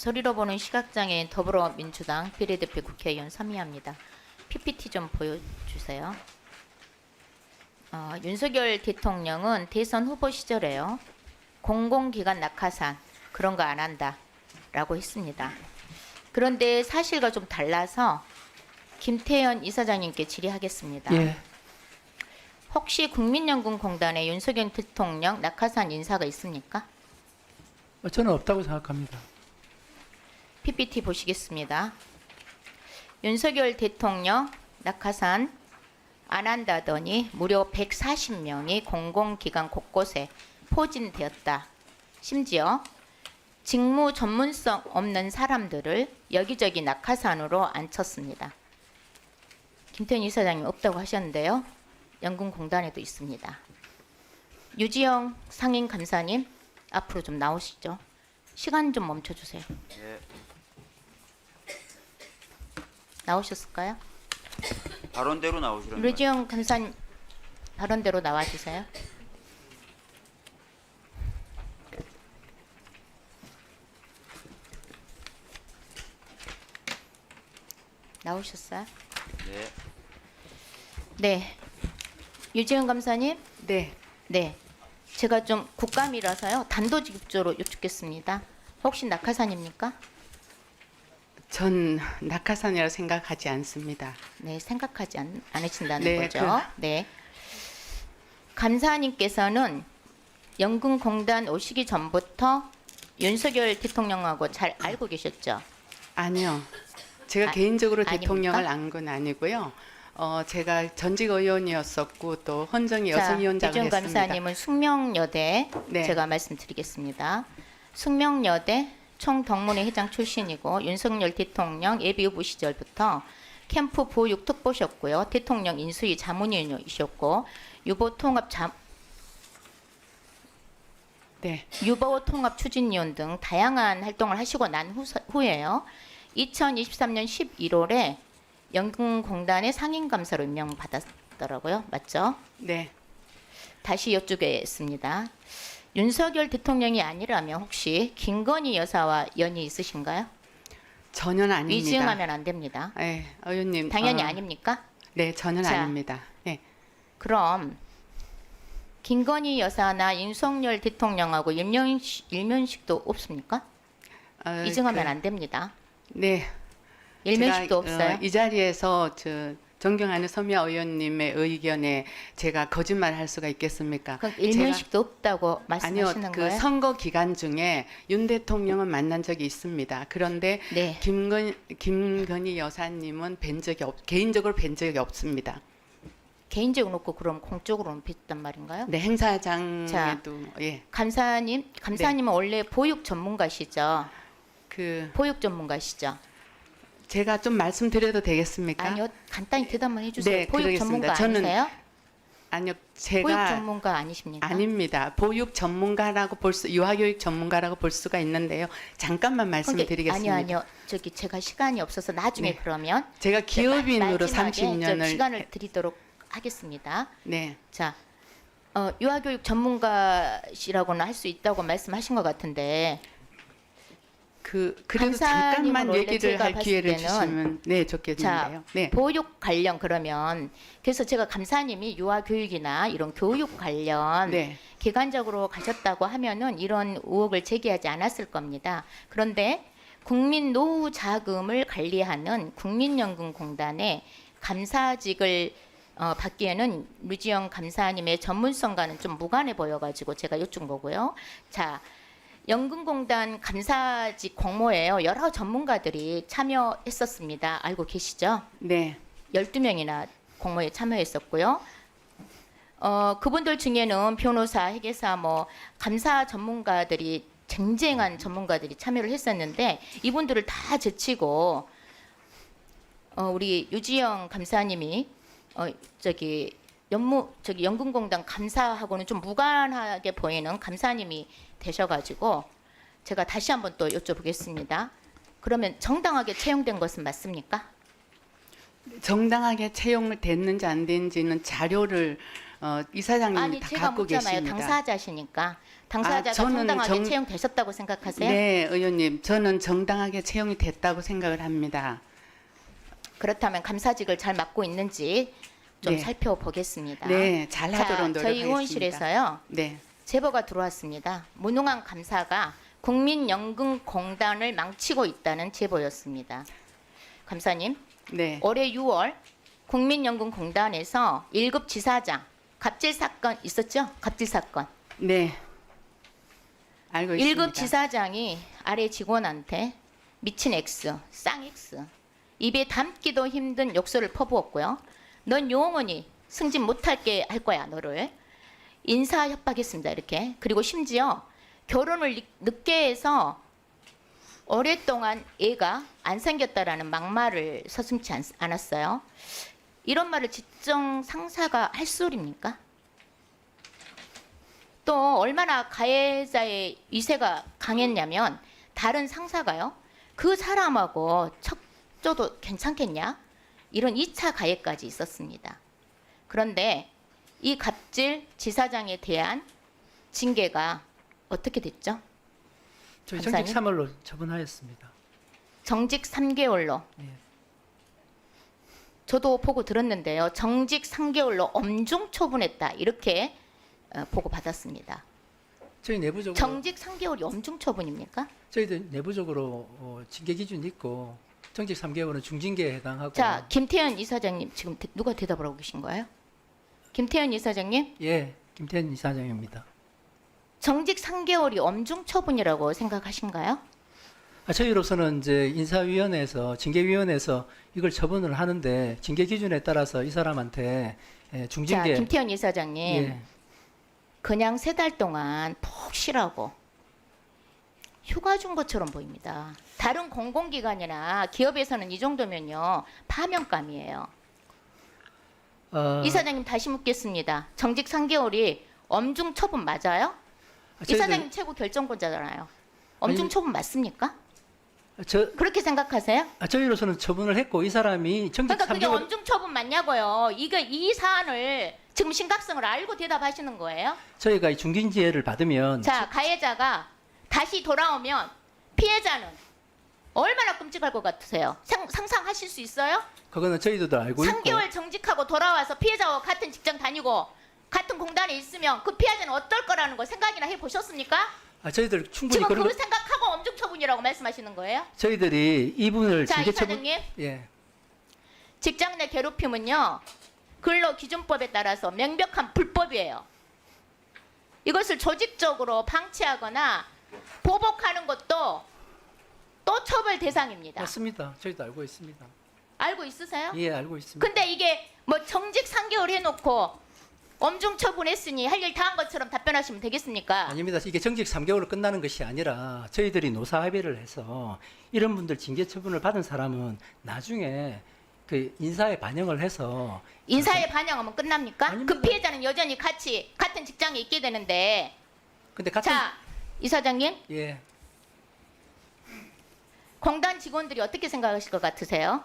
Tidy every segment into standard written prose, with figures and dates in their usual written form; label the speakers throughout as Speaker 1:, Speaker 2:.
Speaker 1: 소리로 보는 시각장애인 더불어민주당 비례대표 국회의원 서미야입니다. PPT 좀 보여주세요. 윤석열 대통령은 대선 후보 시절에요. 공공기관 낙하산 그런 거 안 한다 라고 했습니다. 그런데 사실과 좀 달라서 김태현 이사장님께 질의하겠습니다.
Speaker 2: 예.
Speaker 1: 혹시 국민연금공단에 윤석열 대통령 낙하산 인사가 있습니까?
Speaker 2: 저는 없다고 생각합니다.
Speaker 1: PPT 보시겠습니다. 윤석열 대통령 낙하산 안 한다더니 무려 140명이 공공기관 곳곳에 포진되었다. 심지어 직무 전문성 없는 사람들을 여기저기 낙하산으로 앉혔습니다. 김태현 이사장님 없다고 하셨는데요. 연금공단에도 있습니다. 유지영 상임감사님 앞으로 좀 나오시죠. 시간 좀 멈춰주세요.
Speaker 3: 네,
Speaker 1: 나오셨을까요?
Speaker 3: 발언대로 나오시라는 거예요.
Speaker 1: 유지영 감사님 발언대로 나와주세요. 나오셨어요?
Speaker 3: 네,
Speaker 1: 네. 유지영 감사님.
Speaker 4: 네,
Speaker 1: 네. 제가 좀 국감이라서요. 단도직입적으로 여쭙겠습니다. 혹시 낙하산입니까?
Speaker 4: 전 낙하산이라고 생각하지 않습니다.
Speaker 1: 네, 생각하지 않으신다는
Speaker 4: 네,
Speaker 1: 거죠. 네. 감사님께서는 연금공단 오시기 전부터 윤석열 대통령하고 잘 알고 계셨죠?
Speaker 4: 아니요. 제가 개인적으로
Speaker 1: 아닙니까?
Speaker 4: 대통령을 안 건 아니고요. 제가 전직 의원이었었고 또 헌정의 여성위원장을
Speaker 1: 유지영
Speaker 4: 했습니다.
Speaker 1: 감사님은 숙명여대
Speaker 4: 네.
Speaker 1: 제가 말씀드리겠습니다. 숙명여대 총덕문회 회장 출신이고 윤석열 대통령 예비후보 시절부터 캠프 보육 특보셨고요. 대통령 인수위 자문위원이셨고 유보 통합
Speaker 4: 네,
Speaker 1: 유보 통합 추진위원 등 다양한 활동을 하시고 난 후에요. 2023년 11월에 연금공단의 상임감사로 임명받았더라고요. 맞죠?
Speaker 4: 네.
Speaker 1: 다시 여쭙겠습니다. 윤석열 대통령이 아니라면 혹시 김건희 여사와 연이 있으신가요?
Speaker 4: 전혀 아닙니다.
Speaker 1: 위증하면 안 됩니다.
Speaker 4: 네, 의원님.
Speaker 1: 당연히 아닙니까?
Speaker 4: 네, 전혀
Speaker 1: 자.
Speaker 4: 아닙니다. 네.
Speaker 1: 그럼 김건희 여사나 윤석열 대통령하고 일면식도 없습니까? 위증하면 안 됩니다.
Speaker 4: 네.
Speaker 1: 일면식도
Speaker 4: 제가,
Speaker 1: 없어요.
Speaker 4: 이 자리에서 존경하는 서미야 의원님의 의견에 제가 거짓말할 수가 있겠습니까?
Speaker 1: 그럼 일면식도 없다고 말씀하시는
Speaker 4: 아니요, 그
Speaker 1: 거예요?
Speaker 4: 선거 기간 중에 윤 대통령은 만난 적이 있습니다. 그런데
Speaker 1: 네.
Speaker 4: 김건희 여사님은 개인적으로 뵌 적이 없습니다.
Speaker 1: 개인적으로 놓고 그럼 공적으로는 뵀단 말인가요?
Speaker 4: 네, 행사장에도 예,
Speaker 1: 감사님은 원래 보육 전문가시죠?
Speaker 4: 그
Speaker 1: 보육 전문가시죠?
Speaker 4: 제가 좀 말씀드려도 되겠습니까?
Speaker 1: 아니요, 간단히 대답만 해주세요.
Speaker 4: 네,
Speaker 1: 보육
Speaker 4: 그러겠습니다.
Speaker 1: 전문가 아니세요?
Speaker 4: 아니요,
Speaker 1: 보육
Speaker 4: 제가
Speaker 1: 전문가 아니십니까?
Speaker 4: 아닙니다. 보육 전문가라고 유아교육 전문가라고 볼 수가 있는데요. 잠깐만 말씀드리겠습니다.
Speaker 1: 아니요. 저기 제가 시간이 없어서 나중에
Speaker 4: 네.
Speaker 1: 그러면
Speaker 4: 제가 기업인으로
Speaker 1: 마지막에
Speaker 4: 30년을
Speaker 1: 시간을 드리도록 하겠습니다.
Speaker 4: 네,
Speaker 1: 자, 유아교육 전문가시라고는 할 수 있다고 말씀하신 것 같은데
Speaker 4: 그래도
Speaker 1: 감사님은
Speaker 4: 잠깐만
Speaker 1: 원래
Speaker 4: 얘기를
Speaker 1: 제가
Speaker 4: 할
Speaker 1: 봤을
Speaker 4: 기회를
Speaker 1: 때는
Speaker 4: 주시면 네 좋겠는데요.
Speaker 1: 자,
Speaker 4: 네,
Speaker 1: 보육 관련 그러면 그래서 제가 감사님이 유아교육이나 이런 교육 관련
Speaker 4: 네,
Speaker 1: 기관적으로 가셨다고 하면은 이런 의혹을 제기하지 않았을 겁니다. 그런데 국민 노후 자금을 관리하는 국민연금공단의 감사직을 받기에는 류지영 감사님의 전문성과는 좀 무관해 보여가지고 제가 여쭌 거고요. 자, 연금공단 감사직 공모에요. 여러 전문가들이 참여했었습니다. 알고 계시죠?
Speaker 4: 네,
Speaker 1: 12명이나 공모에 참여했었고요. 그분들 중에는 변호사, 회계사, 감사 전문가들이 쟁쟁한 전문가들이 참여를 했었는데 이분들을 다 제치고 우리 유지영 감사님이 연금공단 감사하고는 좀 무관하게 보이는 감사님이 되셔가지고 제가 다시 한번 또 여쭤보겠습니다. 그러면 정당하게 채용된 것은 맞습니까?
Speaker 4: 정당하게 채용을 됐는지 안 됐는지는 자료를 이사장님이
Speaker 1: 아니
Speaker 4: 다
Speaker 1: 제가
Speaker 4: 갖고
Speaker 1: 묻잖아요.
Speaker 4: 계십니다.
Speaker 1: 당사자시니까 당사자가
Speaker 4: 저는
Speaker 1: 정당하게
Speaker 4: 정-
Speaker 1: 채용되셨다고 생각하세요?
Speaker 4: 네, 의원님, 저는 정당하게 채용이 됐다고 생각을 합니다.
Speaker 1: 그렇다면 감사직을 잘 맡고 있는지 좀
Speaker 4: 네.
Speaker 1: 살펴보겠습니다.
Speaker 4: 네, 잘하도록
Speaker 1: 자,
Speaker 4: 노력하겠습니다.
Speaker 1: 저희 의원실에서요.
Speaker 4: 네,
Speaker 1: 제보가 들어왔습니다. 무능한 감사가 국민연금공단을 망치고 있다는 제보였습니다. 감사님,
Speaker 4: 네,
Speaker 1: 올해 6월 국민연금공단에서 1급 지사장 갑질 사건 있었죠? 갑질 사건.
Speaker 4: 네, 알고 있습니다.
Speaker 1: 1급 지사장이 아래 직원한테 미친 X, 쌍 X, 입에 담기도 힘든 욕설을 퍼부었고요. 넌 영원히 승진 못할게 할 거야, 너를. 인사 협박했습니다, 이렇게. 그리고 심지어 결혼을 늦게 해서 오랫동안 애가 안 생겼다라는 막말을 서슴지 않았어요. 이런 말을 직정 상사가 할 소리입니까? 또 얼마나 가해자의 위세가 강했냐면 다른 상사가요. 그 사람하고 척조도 괜찮겠냐? 이런 2차 가해까지 있었습니다. 그런데 이 갑질 지사장에 대한 징계가 어떻게 됐죠?
Speaker 2: 저희
Speaker 1: 감사님?
Speaker 2: 정직 3월로 처분하였습니다.
Speaker 1: 정직 3개월로.
Speaker 2: 예.
Speaker 1: 저도 보고 들었는데요. 정직 3개월로 엄중 처분했다. 이렇게 보고 받았습니다.
Speaker 2: 저희 내부적으로
Speaker 1: 정직 3개월이 엄중 처분입니까?
Speaker 2: 저희들 내부적으로 징계 기준이 있고 정직 3개월은 중징계에 해당하고.
Speaker 1: 자, 김태현 이사장님 지금 누가 대답을 하고 계신 거예요? 김태현 이사장님,
Speaker 2: 예, 김태현 이사장입니다.
Speaker 1: 정직 3개월이 엄중 처분이라고 생각하신가요?
Speaker 2: 저희로서는 이제 인사위원회에서 징계위원회에서 이걸 처분을 하는데 징계 기준에 따라서 이 사람한테
Speaker 1: 자,
Speaker 2: 중징계.
Speaker 1: 김태현 이사장님,
Speaker 2: 예.
Speaker 1: 그냥 3달 동안 푹 쉬라고 휴가 준 것처럼 보입니다. 다른 공공기관이나 기업에서는 이 정도면요 파면감이에요. 이사장님 다시 묻겠습니다. 정직 3개월이 엄중 처분 맞아요? 이사장님 최고 결정권자잖아요. 엄중
Speaker 2: 아니,
Speaker 1: 처분 맞습니까?
Speaker 2: 저
Speaker 1: 그렇게 생각하세요?
Speaker 2: 저희로서는 처분을 했고 이 사람이 정직
Speaker 1: 그러니까 그게
Speaker 2: 3개월.
Speaker 1: 엄중 처분 맞냐고요. 이 사안을 지금 심각성을 알고 대답하시는 거예요?
Speaker 2: 저희가 이 중징계를 받으면
Speaker 1: 자, 가해자가 다시 돌아오면 피해자는 얼마나 끔찍할 것 같으세요? 상상하실 수 있어요?
Speaker 2: 그거는 저희도 알고 있고.
Speaker 1: 3개월 정직하고 돌아와서 피해자와 같은 직장 다니고 같은 공단에 있으면 그 피해자는 어떨 거라는 거 생각이나 해보셨습니까?
Speaker 2: 저희들 충분히
Speaker 1: 지금
Speaker 2: 그런
Speaker 1: 그거 생각하고 엄중 처분이라고 말씀하시는 거예요?
Speaker 2: 저희들이 이분을
Speaker 1: 자,
Speaker 2: 징계 처분.
Speaker 1: 이사장님,
Speaker 2: 예.
Speaker 1: 직장 내 괴롭힘은요 근로기준법에 따라서 명백한 불법이에요. 이것을 조직적으로 방치하거나 보복하는 것도 또 처벌 대상입니다.
Speaker 2: 맞습니다. 저희도 알고 있습니다.
Speaker 1: 알고 있으세요?
Speaker 2: 예, 알고 있습니다.
Speaker 1: 근데 이게 뭐 정직 3개월 해놓고 엄중 처분했으니 할 일 다 한 것처럼 답변하시면 되겠습니까?
Speaker 2: 아닙니다. 이게 정직 3개월로 끝나는 것이 아니라 저희들이 노사합의를 해서 이런 분들 징계 처분을 받은 사람은 나중에 그 인사에 반영을 해서
Speaker 1: 인사에 반영하면 끝납니까?
Speaker 2: 아닙니다.
Speaker 1: 그 피해자는 여전히 같은 직장에 있게 되는데.
Speaker 2: 근데 같은
Speaker 1: 자, 이사장님,
Speaker 2: 예.
Speaker 1: 공단 직원들이 어떻게 생각하실 것 같으세요?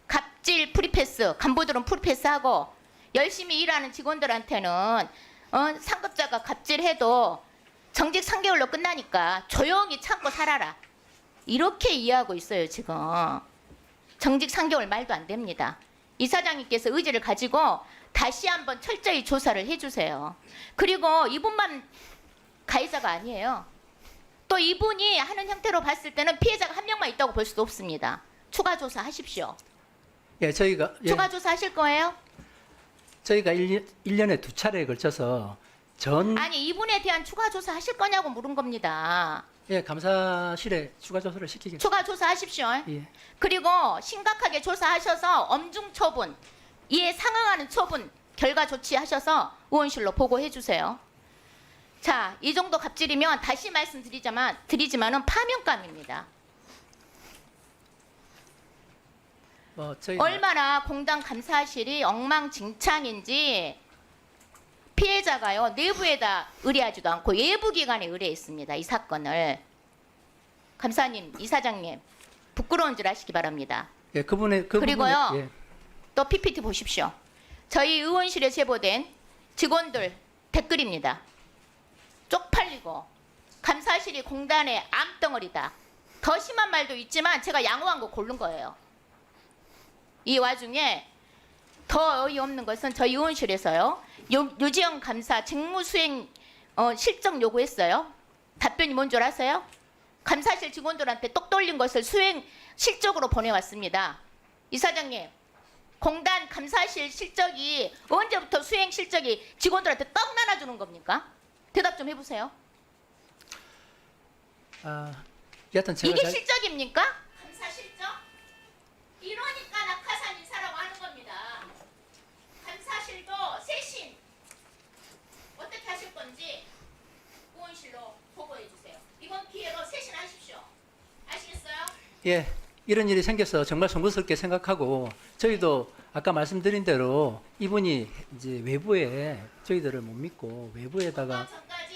Speaker 1: 갑질 프리패스, 간부들은 프리패스하고 열심히 일하는 직원들한테는 상급자가 갑질해도 정직 3개월로 끝나니까 조용히 참고 살아라. 이렇게 이해하고 있어요, 지금. 정직 3개월 말도 안 됩니다. 이사장님께서 의지를 가지고 다시 한번 철저히 조사를 해주세요. 그리고 이분만 가해자가 아니에요. 또 이분이 하는 형태로 봤을 때는 피해자가 한 명만 있다고 볼 수도 없습니다. 추가 조사하십시오.
Speaker 2: 예, 저희가
Speaker 1: 추가 조사하실 거예요?
Speaker 2: 저희가 1년에 2차례에 걸쳐서
Speaker 1: 아니, 이분에 대한 추가 조사 하실 거냐고 물은 겁니다.
Speaker 2: 예, 감사실에 추가 조사를 시키겠습니다.
Speaker 1: 추가 조사하십시오.
Speaker 2: 예.
Speaker 1: 그리고 심각하게 조사하셔서 엄중 처분, 이에 상응하는 처분 결과 조치하셔서 의원실로 보고해 주세요. 자, 이 정도 갑질이면 다시 드리지만은 파면감입니다.
Speaker 2: 저희
Speaker 1: 얼마나 공단 감사실이 엉망진창인지 피해자가요 내부에다 의뢰하지도 않고 외부 기관에 의뢰했습니다. 이 사건을. 감사님, 이사장님 부끄러운 줄 아시기 바랍니다.
Speaker 2: 예, 그
Speaker 1: 그리고요.
Speaker 2: 부분에, 예.
Speaker 1: 또 PPT 보십시오. 저희 의원실에 제보된 직원들 댓글입니다. 쪽팔리고 감사실이 공단의 암덩어리다. 더 심한 말도 있지만 제가 양호한 거 고른 거예요. 이 와중에 더 어이없는 것은 저희 의원실에서요. 유지영 감사 직무수행 실적 요구했어요. 답변이 뭔 줄 아세요? 감사실 직원들한테 똑 돌린 것을 수행 실적으로 보내왔습니다. 이사장님, 공단 감사실 실적이 언제부터 수행 실적이 직원들한테 떡 나눠주는 겁니까? 대답 좀 해보세요.
Speaker 2: 여하튼 제가
Speaker 1: 이게
Speaker 2: 잘-
Speaker 1: 실적입니까? 감사 실적? 이러니까 낙하산 인사라고 하는 겁니다. 감사실도 쇄신 어떻게 하실 건지 의원실로 보고해 주세요. 이번 기회로 쇄신하십시오. 아시겠어요?
Speaker 2: 예, 이런 일이 생겨서 정말 송구스럽게 생각하고 저희도 아까 말씀드린 대로 이분이 이제 외부에 저희들을 못 믿고 외부에다가
Speaker 1: 전까지